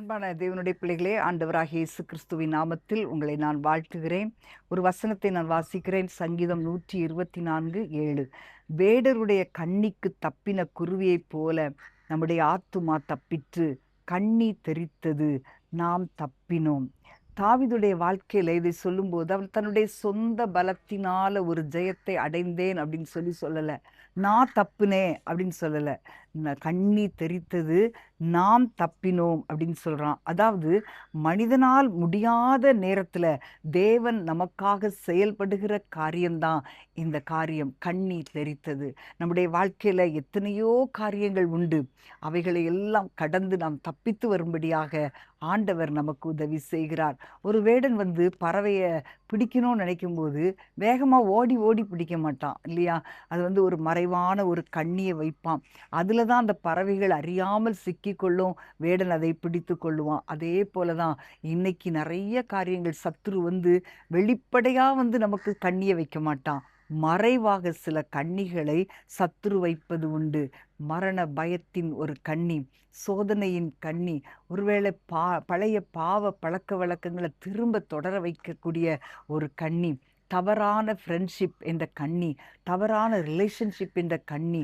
அன்பான தேவனுடைய பிள்ளைகளே, ஆண்டவராகிய இயேசு கிறிஸ்துவின் நாமத்தில் உங்களை நான் வாழ்த்துகிறேன். ஒரு வசனத்தை நான் வாசிக்கிறேன். சங்கீதம் 124:7. வேடருடைய கண்ணிக்கு தப்பின குருவியைப் போல நம்முடைய ஆத்துமா தப்பிற்று, கண்ணி தெறித்தது, நாம் தப்பினோம். தாவீதுடைய வாழ்க்கையில இதை சொல்லும்போது அவன் தன்னுடைய சொந்த பலத்தினால ஒரு ஜெயத்தை அடைந்தேன் அப்படின்னு சொல்லல. நான் தப்புனேன் அப்படின்னு சொல்லல. கண்ணி தெறித்தது, நாம் தப்பினோம் அப்படின்னு சொல்றான். அதாவது மனிதனால் முடியாத நேரத்துல தேவன் நமக்காக செயல்படுகிற காரியம்தான் இந்த காரியம். கண்ணி தெறித்தது. நம்முடைய வாழ்க்கையில எத்தனையோ காரியங்கள் உண்டு. அவைகளை எல்லாம் கடந்து நாம் தப்பித்து வரும்படியாக ஆண்டவர் நமக்கு உதவி செய்கிறார். ஒரு வேடன் பறவைய பிடிக்கணும்னு நினைக்கும் போது வேகமா ஓடி ஓடி பிடிக்க மாட்டான் இல்லையா? அது ஒரு மறைவான ஒரு கண்ணியை வைப்பான். அதுல தான் அந்த பறவைகள் அறியாமல் சிக்கிக்கொள்ளும். வேடன் அதை பிடித்து கொள்ளுவான். அதே போலதான் இன்னைக்கு நிறைய காரியங்கள் சத்துரு வெளிப்படையா நமக்கு கண்ணியை வைக்க மாட்டான். மறைவாக சில கண்ணிகளை சத்துரு வைப்பது உண்டு. மரண பயத்தின் ஒரு கண்ணி, சோதனையின் கண்ணி, ஒருவேளை பழைய பாவ பழக்க வழக்கங்களை திரும்ப தொடர வைக்கக்கூடிய ஒரு கண்ணி, தவறான ஃப்ரெண்ட்ஷிப் என்ற கண்ணி, தவறான ரிலேஷன்ஷிப் என்ற கண்ணி,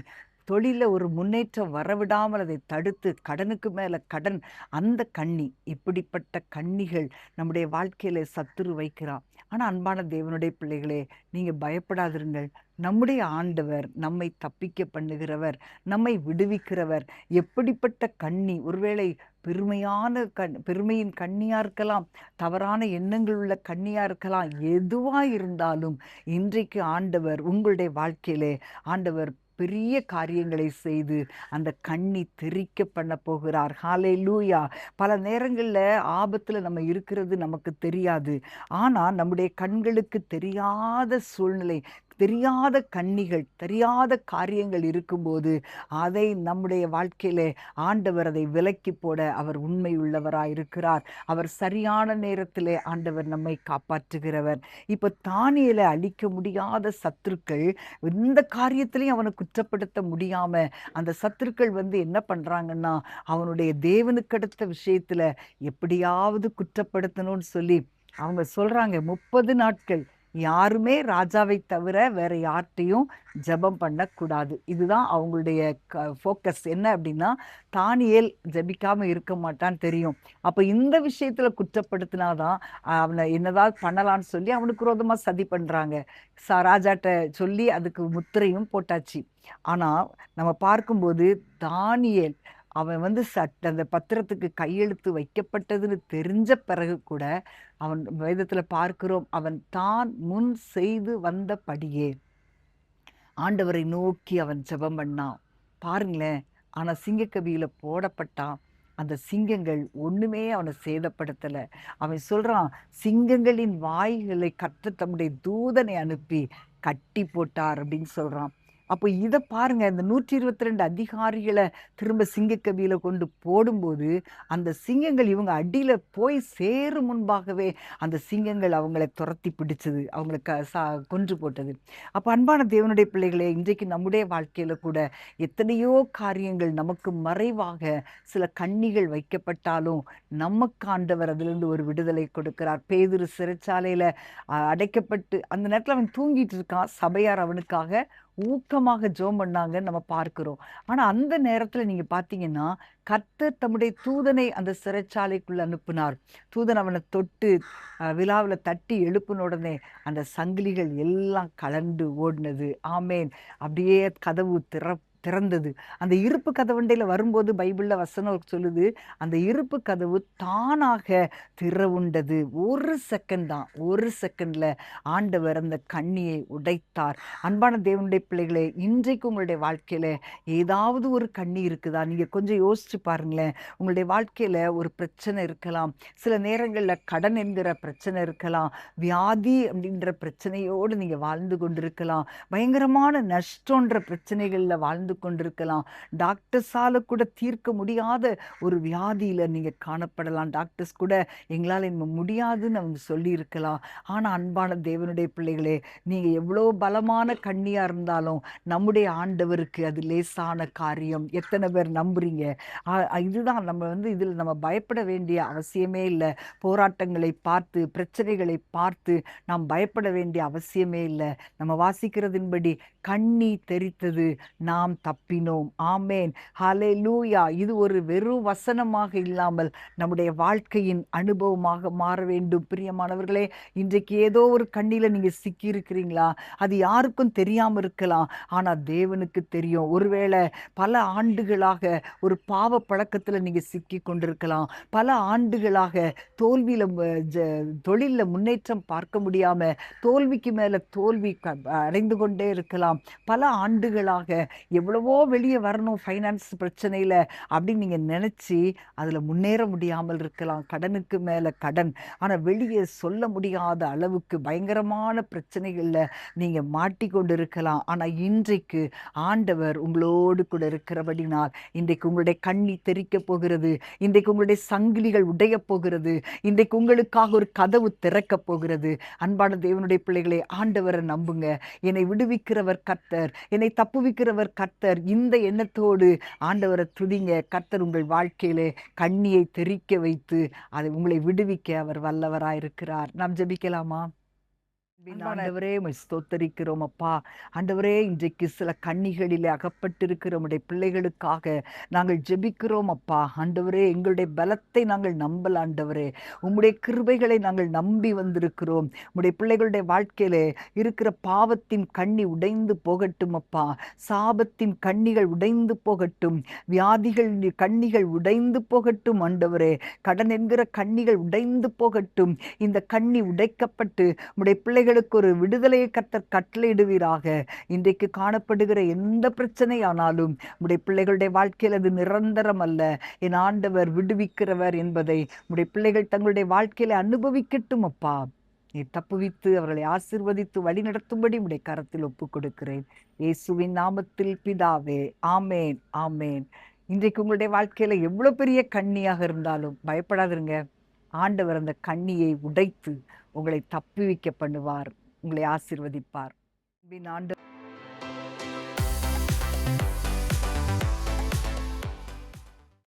தொழில ஒரு முன்னேற்றம் வரவிடாமல் அதை தடுத்து கடனுக்கு மேல கடன், அந்த கண்ணி, இப்படிப்பட்ட கண்ணிகள் நம்முடைய வாழ்க்கையில சத்துரு வைக்கிறான். ஆனா அன்பான தேவனுடைய பிள்ளைகளே, நீங்க பயப்படாதிருங்கள். நம்முடைய ஆண்டவர் நம்மை தப்பிக்க பண்ணுகிறவர், நம்மை விடுவிக்கிறவர். எப்படிப்பட்ட கண்ணி, ஒருவேளை பெருமையின் கண்ணியா இருக்கலாம், தவறான எண்ணங்கள் உள்ள கண்ணியா இருக்கலாம். எதுவா இருந்தாலும் இன்றைக்கு ஆண்டவர் உங்களுடைய வாழ்க்கையிலே ஆண்டவர் பெரிய காரியங்களை செய்து அந்த கண்ணி தெறிக்க பண்ண போகிறார். ஹல்லேலூயா. பல நேரங்கள்ல ஆபத்துல நம்ம இருக்கிறது நமக்கு தெரியாது. ஆனா நம்முடைய கண்களுக்கு தெரியாத சூழ்நிலை, தெரியாத கண்ணிகள், தெரியாத காரியங்கள் இருக்கும்போது அதை நம்முடைய வாழ்க்கையிலே ஆண்டவர் அதை விலக்கி போட அவர் உண்மை உள்ளவராயிருக்கிறார். அவர் சரியான நேரத்திலே ஆண்டவர் நம்மை காப்பாற்றுகிறவர். இப்ப தானியேலை அழிக்க முடியாத சத்துருக்கள் எந்த காரியத்திலையும் அவனை குற்றப்படுத்த முடியாம அந்த சத்துருக்கள் என்ன பண்றாங்கன்னா, அவனுடைய தேவனுக்கு அடுத்த விஷயத்துல எப்படியாவது குற்றப்படுத்தணும்னு சொல்லி அவங்க சொல்றாங்க. 30 நாட்கள் யாருமே ராஜாவை தவிர வேற யார்கிட்டையும் ஜெபம் பண்ணக்கூடாது. இதுதான் அவங்களுடைய ஃபோக்கஸ். என்ன அப்படின்னா, தானியேல் ஜெபிக்காம இருக்க மாட்டான்னு தெரியும். அப்ப இந்த விஷயத்துல குற்றப்படுத்தினாதான் அவனை என்னதாவது பண்ணலான்னு சொல்லி அவனுக்கு விரோதமா சதி பண்றாங்க. ராஜாட்ட சொல்லி அதுக்கு முத்திரையும் போட்டாச்சு. ஆனா நம்ம பார்க்கும்போது தானியேல் அவன் அந்த பத்திரத்துக்கு கையெழுத்து வைக்கப்பட்டதுன்னு தெரிஞ்ச பிறகு கூட அவன் வேதத்துல பார்க்கிறோம், அவன் தான் முன் செய்து வந்தபடியே ஆண்டவரை நோக்கி அவன் ஜெபம் பண்ணான். பாருங்களேன். ஆனா சிங்கக்கவியில போடப்பட்டான். அந்த சிங்கங்கள் ஒண்ணுமே அவனை சேதப்படுத்தல. அவன் சொல்றான், சிங்கங்களின் வாய்களை கர்த்தர் தம்முடைய தூதனை அனுப்பி கட்டி போட்டார் அப்படின்னு சொல்றான். அப்போ இத பாருங்க, இந்த 122 அதிகாரிகளை திரும்ப சிங்கக்கவியில கொண்டு போடும்போது அந்த சிங்கங்கள் இவங்க அடியில போய் சேரும் முன்பாகவே அந்த சிங்கங்கள் அவங்களை துரத்தி பிடிச்சது, அவங்களை கொன்று போட்டது. அப்ப அன்பான தேவனுடைய பிள்ளைகளே, இன்றைக்கு நம்முடைய வாழ்க்கையில கூட எத்தனையோ காரியங்கள் நமக்கு மறைவாக சில கண்ணிகள் வைக்கப்பட்டாலும் நமக்கு ஆண்டவர் அதிலிருந்து ஒரு விடுதலை கொடுக்கிறார். பேதுரு சிறைச்சாலையில அடைக்கப்பட்டு அந்த நேரத்துல அவன் தூங்கிட்டு இருக்கான். சபையார் அவனுக்காக ஊக்கமாக ஜெபம் பண்ணாங்கன்னு நம்ம பார்க்கிறோம். ஆனா அந்த நேரத்துல நீங்க பாத்தீங்கன்னா, கர்த்தர் தம்முடைய தூதனை அந்த சிறைச்சாலைக்குள்ள அனுப்பினார். தூதன் அவனை தொட்டு விலாவுல தட்டி எழுப்பின உடனே அந்த சங்கிலிகள் எல்லாம் கலண்டு ஓடினது. ஆமேன். அப்படியே கதவு திறந்தது. அந்த இருப்பு கதவண்டையில வரும்போது பைபிள்ல வசனம் சொல்லுது, அந்த இருப்பு கதவு தானாக திறவுண்டது. ஒரு செகண்ட் தான், ஒரு செகண்ட்ல ஆண்டவர் அந்த கண்ணியை உடைத்தார். அன்பான தேவனுடைய பிள்ளைகளே, இன்றைக்கு உங்களுடைய வாழ்க்கையில ஏதாவது ஒரு கண்ணி இருக்குதா? நீங்க கொஞ்சம் யோசிச்சு பாருங்களேன். உங்களுடைய வாழ்க்கையில ஒரு பிரச்சனை இருக்கலாம். சில நேரங்கள்ல கடன் என்கிற பிரச்சனை இருக்கலாம். வியாதி அப்படின்ற பிரச்சனையோடு நீங்க வாழ்ந்து கொண்டிருக்கலாம். பயங்கரமான நஷ்டன்ற பிரச்சனைகள்ல வாழ்ந்து உட்கார்ந்து கொண்டிருக்கலாம். டாக்டர்ஸால கூட தீர்க்க முடியாத ஒரு வியாதியில நீங்க காணப்படலாம். டாக்டர்ஸ் கூட எங்களால் முடியாதுன்னு அவங்க சொல்லியிருக்கலாம். ஆனா அன்பான தேவனுடைய பிள்ளைகளே, நீங்க எவ்வளோ பலமான கன்னியா இருந்தாலும் நம்முடைய ஆண்டவருக்கு அது லேசான காரியம். எத்தனை பேர் நம்புறீங்க? இதுதான் நம்ம இதில் நம்ம பயப்பட வேண்டிய அவசியமே இல்லை. போராட்டங்களை பார்த்து, பிரச்சனைகளை பார்த்து நாம் பயப்பட வேண்டிய அவசியமே இல்லை. நம்ம வாசிக்கிறதின்படி கண்ணி தெரித்தது, நாம் தப்பினோம். ஆமேன், ஹalleluya. இது ஒரு வெறும் வசனமாக இல்லாமல் நம்முடைய வாழ்க்கையின் அனுபவமாக மாற வேண்டும். பிரியமானவர்களே, இன்றைக்கு ஏதோ ஒரு கண்ணில நீங்க சிக்கி இருக்கிறீங்களா? அது யாருக்கும் தெரியாம இருக்கலாம், ஆனா தேவனுக்கு தெரியும். ஒருவேளை பல ஆண்டுகளாக ஒரு பாவ பழக்கத்துல நீங்க சிக்கி கொண்டிருக்கலாம். பல ஆண்டுகளாக தோல்வியில தொழில்ல முன்னேற்றம் பார்க்க முடியாம தோல்விக்கு மேல தோல்வி அடைந்து கொண்டே இருக்கலாம். பல ஆண்டுகளாக எவ்வளவோ வெளியே வரணும் ஃபைனான்ஸ் பிரச்சனையில அப்படின்னு நீங்க நினைச்சு அதுல முன்னேற முடியாமல் இருக்கலாம். கடனுக்கு மேல கடன், ஆனா வெளியே சொல்ல முடியாத அளவுக்கு பயங்கரமான பிரச்சனைகள்ல நீங்க மாட்டிக்கொண்டு இருக்கலாம். ஆனா இன்றைக்கு ஆண்டவர் உங்களோடு கூட இருக்கிறபடினால் இன்றைக்கு உங்களுடைய கண்ணி தெரிக்க போகிறது. இன்றைக்கு உங்களுடைய சங்கிலிகள் உடைய போகிறது. இன்றைக்கு உங்களுக்காக ஒரு கதவு திறக்க போகிறது. அன்பான தேவனுடைய பிள்ளைகளே, ஆண்டவரை நம்புங்க. என்னை விடுவிக்கிறவர் கர்த்தர், என்னை தப்புவிக்கிறவர் கர்த்தர். இந்த எண்ணத்தோடு ஆண்டவரை துதிங்க. கர்த்தர் உங்கள் வாழ்க்கையிலே கண்ணியை தெரிக்க வைத்து அதை உங்களை விடுவிக்க அவர் வல்லவராயிருக்கிறார். நாம் ஜெபிக்கலாமா? ஆண்டவரே, ஸ்தோத்தரிக்கிறோம் அப்பா. ஆண்டவரே, இன்றைக்கு சில கண்ணிகளிலே அகப்பட்டிருக்கிற உடைய பிள்ளைகளுக்காக நாங்கள் ஜெபிக்கிறோம் அப்பா. ஆண்டவரே, எங்களுடைய பலத்தை நாங்கள் நம்பல ஆண்டவரே, உம்முடைய கிருபைகளை நாங்கள் நம்பி வந்திருக்கிறோம். உம்முடைய பிள்ளைகளுடைய வாழ்க்கையிலே இருக்கிற பாவத்தின் கண்ணி உடைந்து போகட்டும் அப்பா. சாபத்தின் கண்ணிகள் உடைந்து போகட்டும். வியாதிகள் கண்ணிகள் உடைந்து போகட்டும் ஆண்டவரே. கடன் என்கிற கண்ணிகள் உடைந்து போகட்டும். இந்த கண்ணி உடைக்கப்பட்டு உம்முடைய பிள்ளைகளுக்கு ஒரு விடுதலையை கர்த்தர் கட்டளையிடுவீராக. இன்றைக்கு காணப்படுகிற எந்த பிரச்சனையானாலும் உடைய பிள்ளைகளுடைய வாழ்க்கையில் அது நிரந்தரம் அல்ல. என் ஆண்டவர் விடுவிக்கிறவர் என்பதை உடைய பிள்ளைகள் தங்களுடைய வாழ்க்கையில அனுபவிக்கட்டும் அப்பா. நீ தப்புவித்து அவர்களை ஆசீர்வதித்து வழி நடத்தும்படி உடைய கரத்தில் ஒப்புக் கொடுக்கிறேன். இயேசுவின் நாமத்தில் பிதாவே, ஆமேன், ஆமேன். இன்றைக்கு உங்களுடைய வாழ்க்கையில எவ்வளவு பெரிய கண்ணியாக இருந்தாலும் பயப்படாதிருங்க. ஆண்டவர் அந்த கண்ணியை உடைத்து உங்களை தப்புவிக்க பண்ணுவார், உங்களை ஆசீர்வதிப்பார். ஆண்டு